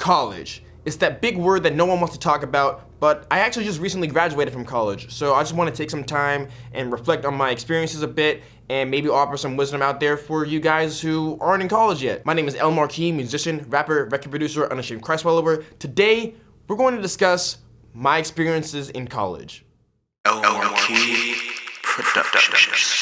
college. It's that big word that no one wants to talk about, but I actually just recently graduated from college, so I just want to take some time and reflect on my experiences a bit and maybe offer some wisdom out there for you guys who aren't in college yet. My name is El Marquis, musician, rapper, record producer, unashamed Christ follower. Today, we're going to discuss my experiences in college. El Marquis Productions.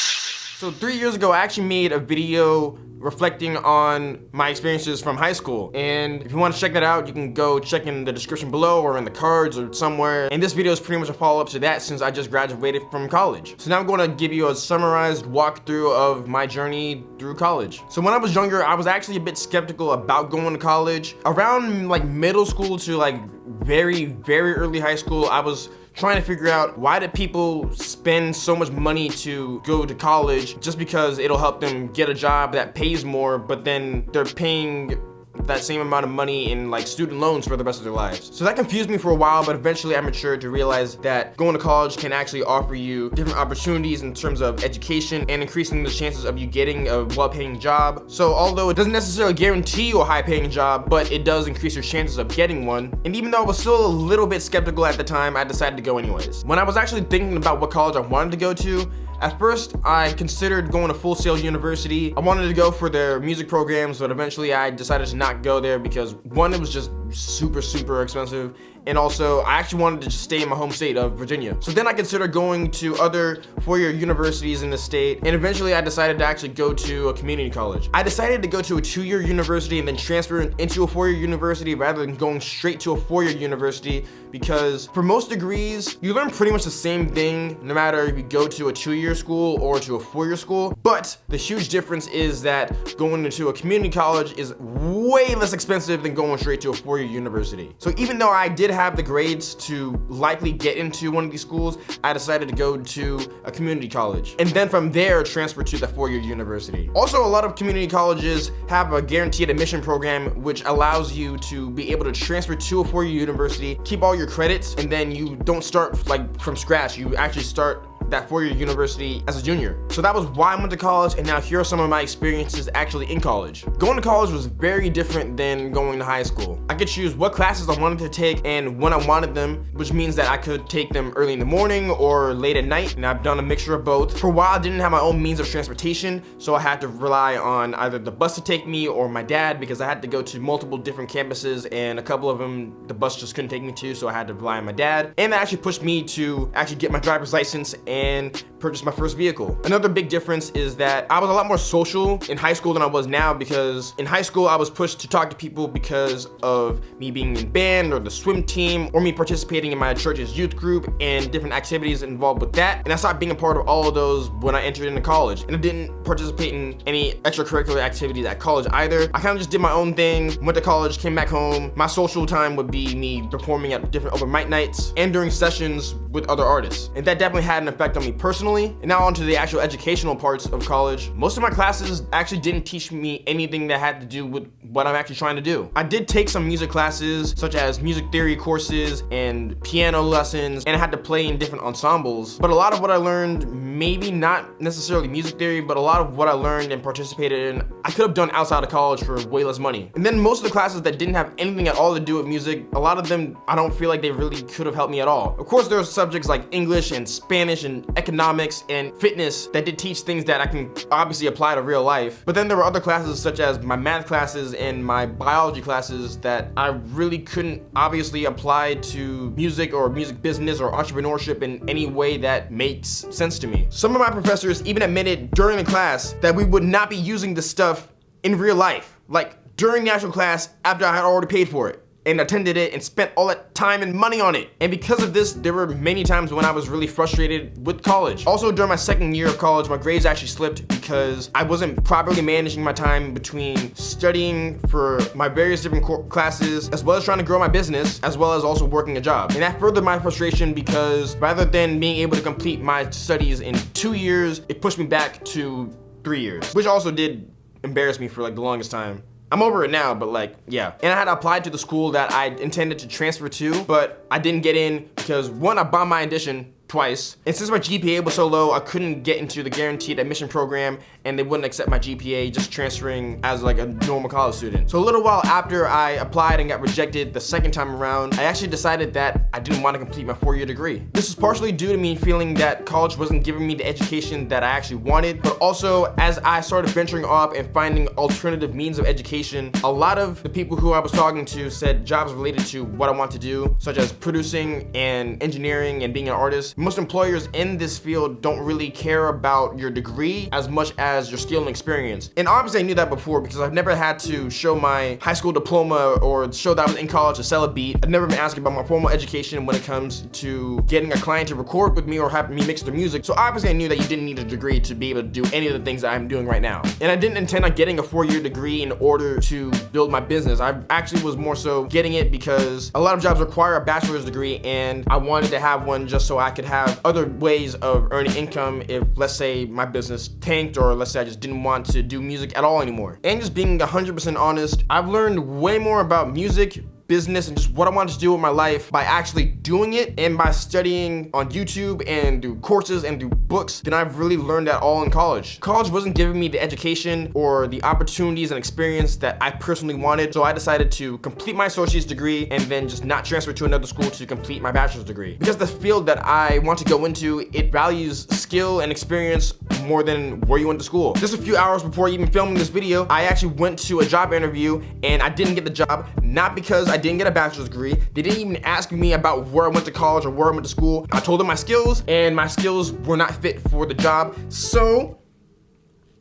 So 3 years ago, I actually made a video reflecting on my experiences from high school. And if you want to check that out, you can go check in the description below or in the cards or somewhere. And this video is pretty much a follow-up to that since I just graduated from college. So now I'm going to give you a summarized walkthrough of my journey through college. So when I was younger, I was actually a bit skeptical about going to college. Around like middle school to like very early high school, I was trying to figure out why do people spend so much money to go to college just because it'll help them get a job that pays more, but then they're paying that same amount of money in like student loans for the rest of their lives. So that confused me for a while, but eventually I matured to realize that going to college can actually offer you different opportunities in terms of education and increasing the chances of you getting a well-paying job. So although it doesn't necessarily guarantee you a high-paying job, but it does increase your chances of getting one. And even though I was still a little bit skeptical at the time, I decided to go anyways. When I was actually thinking about what college I wanted to go to, at first, I considered going to Full Sail University. I wanted to go for their music programs, but eventually I decided to not go there because one, it was just super expensive, and also I actually wanted to just stay in my home state of Virginia. So then I considered going to other four-year universities in the state, and eventually I decided to actually go to a community college. I decided to go to a 2-year university and then transfer into a 4-year university rather than going straight to a 4-year university, because for most degrees, you learn pretty much the same thing no matter if you go to a 2-year school or to a 4-year school. But the huge difference is that going into a community college is way less expensive than going straight to a 4-year university. So even though I did have the grades to likely get into one of these schools, I decided to go to a community college and then from there transfer to the 4-year university. Also, a lot of community colleges have a guaranteed admission program which allows you to be able to transfer to a 4-year university, keep all your credits, and then you don't start like from scratch. You actually start that 4-year university as a junior. So that was why I went to college, and now here are some of my experiences actually in college. Going to college was very different than going to high school. I could choose what classes I wanted to take and when I wanted them, which means that I could take them early in the morning or late at night, and I've done a mixture of both. For a while, I didn't have my own means of transportation, so I had to rely on either the bus to take me or my dad because I had to go to multiple different campuses, and a couple of them the bus just couldn't take me to, so I had to rely on my dad. And that actually pushed me to actually get my driver's license and purchase my first vehicle. Another big difference is that I was a lot more social in high school than I was now, because in high school I was pushed to talk to people because of me being in band or the swim team or me participating in my church's youth group and different activities involved with that. And I stopped being a part of all of those when I entered into college. And I didn't participate in any extracurricular activities at college either. I kind of just did my own thing, went to college, came back home. My social time would be me performing at different open mic nights and during sessions with other artists. And that definitely had an effect on me personally. And now on to the actual educational parts of college. Most of my classes actually didn't teach me anything that had to do with what I'm actually trying to do. I did take some music classes, such as music theory courses and piano lessons, and I had to play in different ensembles. But a lot of what I learned, maybe not necessarily music theory, but a lot of what I learned and participated in, I could have done outside of college for way less money. And then most of the classes that didn't have anything at all to do with music, a lot of them, I don't feel like they really could have helped me at all. Of course, there are subjects like English and Spanish and economics and fitness that did teach things that I can obviously apply to real life. But then there were other classes such as my math classes and my biology classes that I really couldn't obviously apply to music or music business or entrepreneurship in any way that makes sense to me. Some of my professors even admitted during the class that we would not be using this stuff in real life, like during the actual class after I had already paid for it and attended it and spent all that time and money on it. And because of this, there were many times when I was really frustrated with college. Also, during my second year of college, my grades actually slipped because I wasn't properly managing my time between studying for my various different classes, as well as trying to grow my business, as well as also working a job. And that furthered my frustration because rather than being able to complete my studies in 2 years, it pushed me back to 3 years, which also did embarrass me for like the longest time. I'm over it now, but like, yeah. And I had applied to the school that I intended to transfer to, but I didn't get in because one, I bombed my audition twice. And since my GPA was so low, I couldn't get into the guaranteed admission program, and they wouldn't accept my GPA just transferring as like a normal college student. So a little while after I applied and got rejected the second time around, I actually decided that I didn't want to complete my 4-year degree. This was partially due to me feeling that college wasn't giving me the education that I actually wanted, but also as I started venturing off and finding alternative means of education, a lot of the people who I was talking to said jobs related to what I want to do, such as producing and engineering and being an artist. Most employers in this field don't really care about your degree as much as your skill and experience. And obviously I knew that before because I've never had to show my high school diploma or show that I was in college to sell a beat. I've never been asking about my formal education when it comes to getting a client to record with me or having me mix their music. So obviously I knew that you didn't need a degree to be able to do any of the things that I'm doing right now. And I didn't intend on getting a 4-year degree in order to build my business. I actually was more so getting it because a lot of jobs require a bachelor's degree, and I wanted to have one just so I could have other ways of earning income if, let's say, my business tanked, or let's say I just didn't want to do music at all anymore. And just being 100% honest, I've learned way more about music, business, and just what I wanted to do with my life by actually doing it and by studying on YouTube and do courses and do books than I've really learned at all in college. College wasn't giving me the education or the opportunities and experience that I personally wanted, so I decided to complete my associate's degree and then just not transfer to another school to complete my bachelor's degree. Because the field that I want to go into, it values skill and experience more than where you went to school. Just a few hours before even filming this video, I actually went to a job interview and I didn't get the job, not because I didn't get a bachelor's degree. They didn't even ask me about where I went to college or where I went to school. I told them my skills, and my skills were not fit for the job. So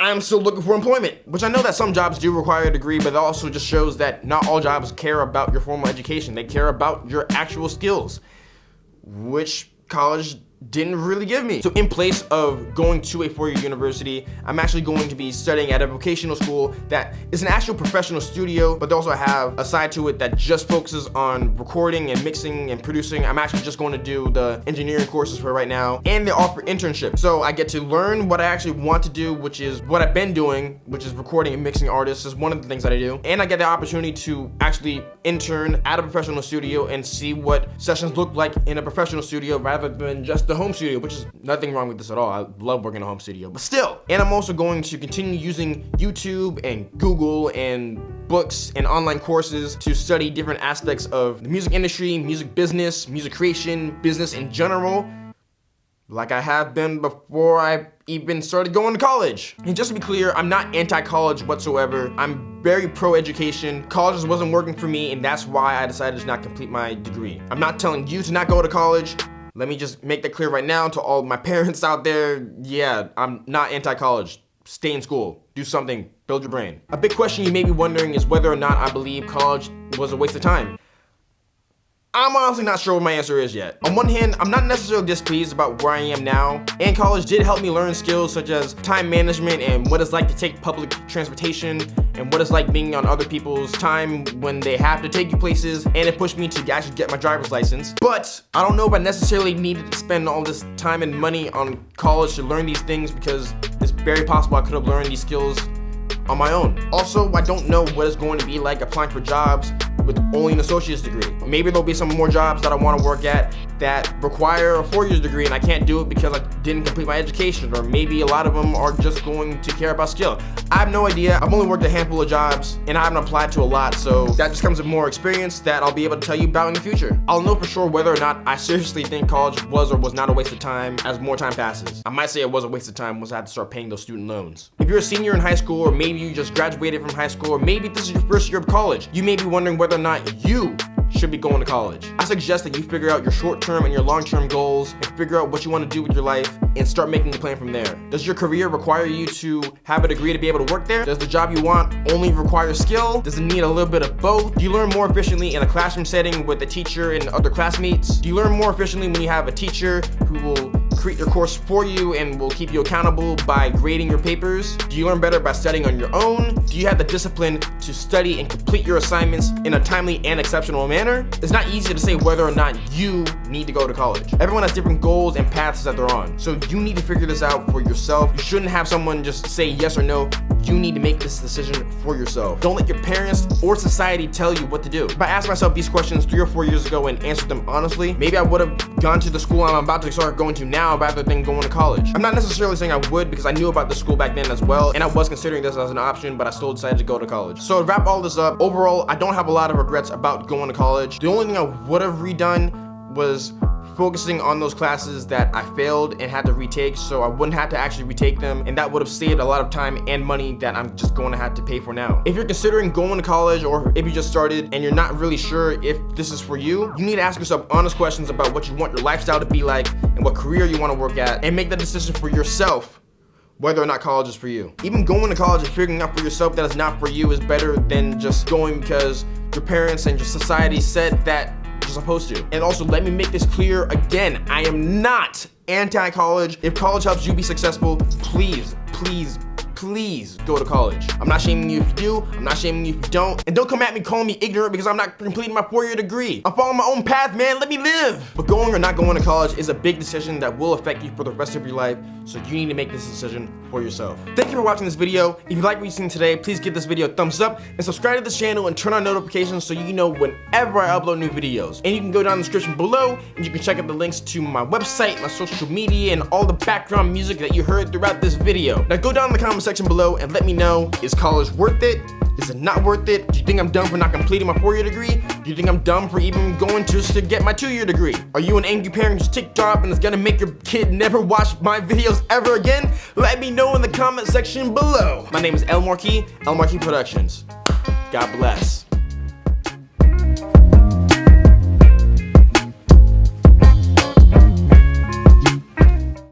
I'm still looking for employment, which I know that some jobs do require a degree, but it also just shows that not all jobs care about your formal education. They care about your actual skills, which college didn't really give me. So in place of going to a 4-year university, I'm actually going to be studying at a vocational school that is an actual professional studio, but they also have a side to it that just focuses on recording and mixing and producing. I'm actually just going to do the engineering courses for right now, and they offer internships. So I get to learn what I actually want to do, which is what I've been doing, which is recording and mixing artists is one of the things that I do. And I get the opportunity to actually intern at a professional studio and see what sessions look like in a professional studio rather than just the home studio, which is nothing wrong with this at all. I love working in a home studio, but still. And I'm also going to continue using YouTube and Google and books and online courses to study different aspects of the music industry, music business, music creation, business in general, like I have been before I even started going to college. And just to be clear, I'm not anti-college whatsoever. I'm very pro-education. College just wasn't working for me, and that's why I decided to not complete my degree. I'm not telling you to not go to college. Let me just make that clear right now to all my parents out there. Yeah, I'm not anti-college. Stay in school, do something, build your brain. A big question you may be wondering is whether or not I believe college was a waste of time. I'm honestly not sure what my answer is yet. On one hand, I'm not necessarily displeased about where I am now, and college did help me learn skills such as time management and what it's like to take public transportation and what it's like being on other people's time when they have to take you places, and it pushed me to actually get my driver's license. But I don't know if I necessarily needed to spend all this time and money on college to learn these things, because it's very possible I could have learned these skills on my own. Also, I don't know what it's going to be like applying for jobs with only an associate's degree. Maybe there'll be some more jobs that I want to work at that require a 4-year degree and I can't do it because I didn't complete my education, or maybe a lot of them are just going to care about skill. I have no idea. I've only worked a handful of jobs and I haven't applied to a lot, so that just comes with more experience that I'll be able to tell you about in the future. I'll know for sure whether or not I seriously think college was or was not a waste of time as more time passes. I might say it was a waste of time once I had to start paying those student loans. If you're a senior in high school, or maybe you just graduated from high school, or maybe this is your first year of college, you may be wondering whether or not you should be going to college. I suggest that you figure out your short-term and your long-term goals and figure out what you want to do with your life and start making a plan from there. Does your career require you to have a degree to be able to work there? Does the job you want only require skill? Does it need a little bit of both? Do you learn more efficiently in a classroom setting with a teacher and other classmates? Do you learn more efficiently when you have a teacher who will create your course for you and will keep you accountable by grading your papers? Do you learn better by studying on your own? Do you have the discipline to study and complete your assignments in a timely and exceptional manner? It's not easy to say whether or not you need to go to college. Everyone has different goals and paths that they're on, so you need to figure this out for yourself. You shouldn't have someone just say yes or no. You need to make this decision for yourself. Don't let your parents or society tell you what to do. If I asked myself these questions 3 or 4 years ago and answered them honestly, maybe I would have gone to the school I'm about to start going to now rather than going to college. I'm not necessarily saying I would, because I knew about the school back then as well, and I was considering this as an option, but I still decided to go to college. So to wrap all this up, overall, I don't have a lot of regrets about going to college. The only thing I would have redone was focusing on those classes that I failed and had to retake, so I wouldn't have to actually retake them, and that would have saved a lot of time and money that I'm just going to have to pay for now. If you're considering going to college, or if you just started and you're not really sure if this is for you, you need to ask yourself honest questions about what you want your lifestyle to be like and what career you want to work at, and make that decision for yourself whether or not college is for you. Even going to college and figuring out for yourself that it's not for you is better than just going because your parents and your society said that you're supposed to. And also, let me make this clear again, I am not anti-college. If college helps you be successful, please, please, please go to college. I'm not shaming you if you do, I'm not shaming you if you don't. And don't come at me calling me ignorant because I'm not completing my 4-year degree. I'm following my own path, man, let me live. But going or not going to college is a big decision that will affect you for the rest of your life, so you need to make this decision for yourself. Thank you for watching this video. If you like what you've seen today, please give this video a thumbs up and subscribe to this channel and turn on notifications so you know whenever I upload new videos. And you can go down in the description below and you can check out the links to my website, my social media, and all the background music that you heard throughout this video. Now go down in the comment section below and let me know, is college worth it? Is it not worth it? Do you think I'm dumb for not completing my 4-year degree? Do you think I'm dumb for even going just to get my 2-year degree? Are you an angry parent who's ticked off and is gonna make your kid never watch my videos ever again? Let me know in the comment section below. My name is El Marquis Productions. God bless.